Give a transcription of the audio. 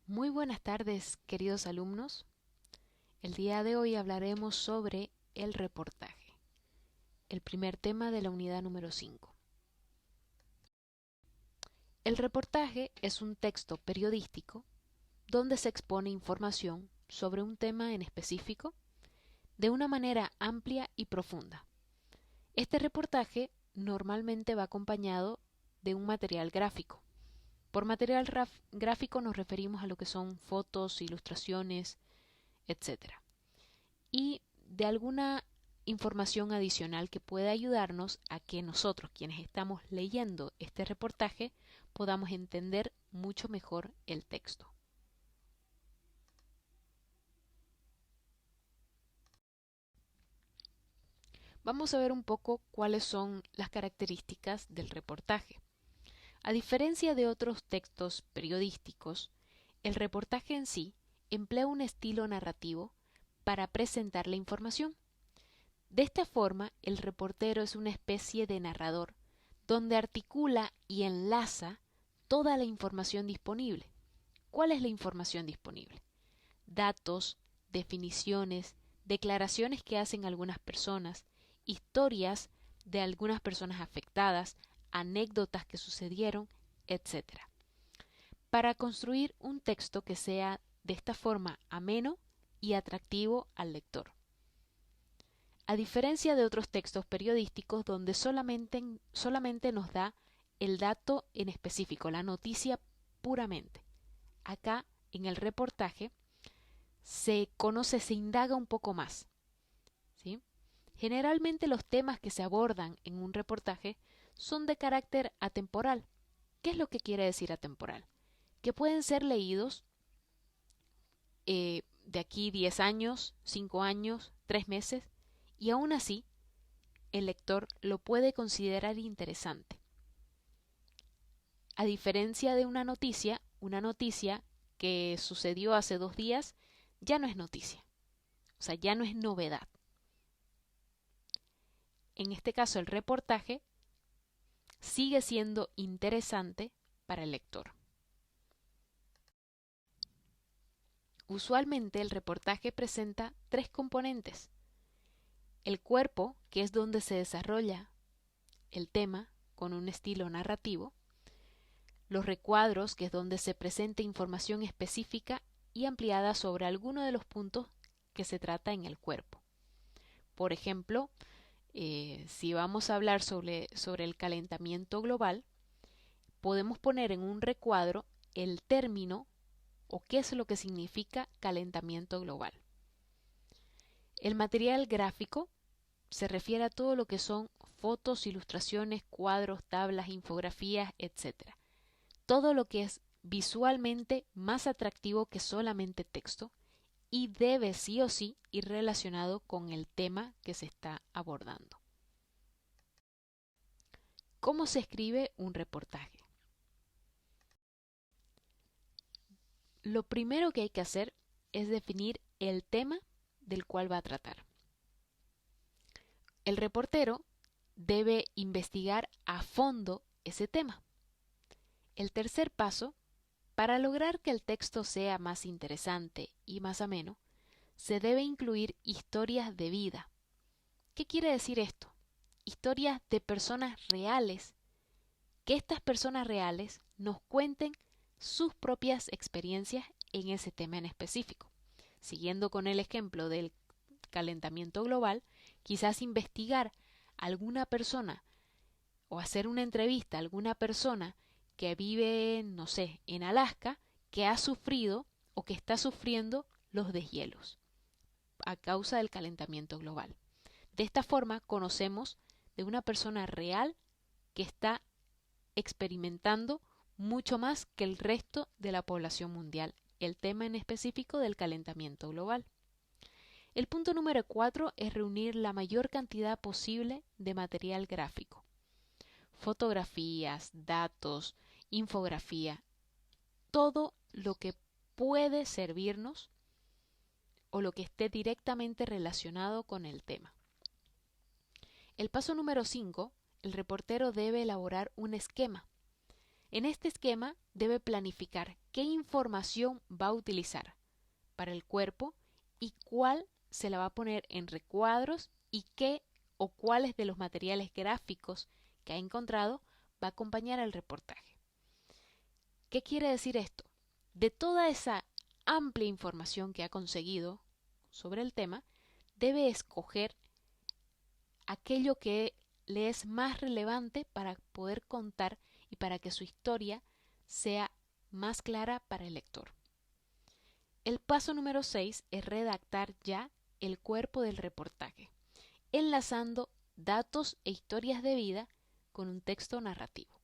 Muy buenas tardes, queridos alumnos. El día de hoy hablaremos sobre el reportaje, el primer tema de la unidad número 5. El reportaje es un texto periodístico donde se expone información sobre un tema en específico de una manera amplia y profunda. Este reportaje normalmente va acompañado de un material gráfico. Por material gráfico nos referimos a lo que son fotos, ilustraciones, etcétera, y de alguna información adicional que pueda ayudarnos a que nosotros, quienes estamos leyendo este reportaje, podamos entender mucho mejor el texto. Vamos a ver un poco cuáles son las características del reportaje. A diferencia de otros textos periodísticos, el reportaje en sí emplea un estilo narrativo para presentar la información. De esta forma, el reportero es una especie de narrador, donde articula y enlaza toda la información disponible. ¿Cuál es la información disponible? Datos, definiciones, declaraciones que hacen algunas personas, historias de algunas personas afectadas, anécdotas que sucedieron, etc. Para construir un texto que sea de esta forma ameno y atractivo al lector. A diferencia de otros textos periodísticos donde solamente nos da el dato en específico, la noticia puramente. Acá, en el reportaje, se conoce, se indaga un poco más, ¿sí? Generalmente los temas que se abordan en un reportaje son de carácter atemporal. ¿Qué es lo que quiere decir atemporal? Que pueden ser leídos de aquí 10 años, 5 años, 3 meses, y aún así el lector lo puede considerar interesante. A diferencia de una noticia que sucedió hace 2 días ya no es noticia, o sea, ya no es novedad. En este caso, el reportaje sigue siendo interesante para el lector. Usualmente el reportaje presenta 3 componentes. El cuerpo, que es donde se desarrolla el tema con un estilo narrativo. Los recuadros, que es donde se presenta información específica y ampliada sobre alguno de los puntos que se trata en el cuerpo. Por ejemplo, si vamos a hablar sobre el calentamiento global, podemos poner en un recuadro el término o qué es lo que significa calentamiento global. El material gráfico se refiere a todo lo que son fotos, ilustraciones, cuadros, tablas, infografías, etc. Todo lo que es visualmente más atractivo que solamente texto y debe sí o sí ir relacionado con el tema que se está abordando. ¿Cómo se escribe un reportaje? Lo primero que hay que hacer es definir el tema del cual va a tratar. El reportero debe investigar a fondo ese tema. El tercer paso, para lograr que el texto sea más interesante y más ameno, se debe incluir historias de vida. ¿Qué quiere decir esto? Historias de personas reales, que estas personas reales nos cuenten sus propias experiencias en ese tema en específico. Siguiendo con el ejemplo del calentamiento global, quizás investigar a alguna persona o hacer una entrevista a alguna persona que vive, no sé, en Alaska, que ha sufrido o que está sufriendo los deshielos a causa del calentamiento global. De esta forma conocemos de una persona real que está experimentando mucho más que el resto de la población mundial, el tema en específico del calentamiento global. El punto número 4 es reunir la mayor cantidad posible de material gráfico. Fotografías, datos, infografía, todo lo que puede servirnos o lo que esté directamente relacionado con el tema. El paso número 5, el reportero debe elaborar un esquema. En este esquema debe planificar qué información va a utilizar para el cuerpo y cuál se la va a poner en recuadros y qué o cuáles de los materiales gráficos que ha encontrado va a acompañar al reportaje. ¿Qué quiere decir esto? De toda esa amplia información que ha conseguido sobre el tema, debe escoger aquello que le es más relevante para poder contar y para que su historia sea más clara para el lector. El paso número 6 es redactar ya el cuerpo del reportaje, enlazando datos e historias de vida con un texto narrativo.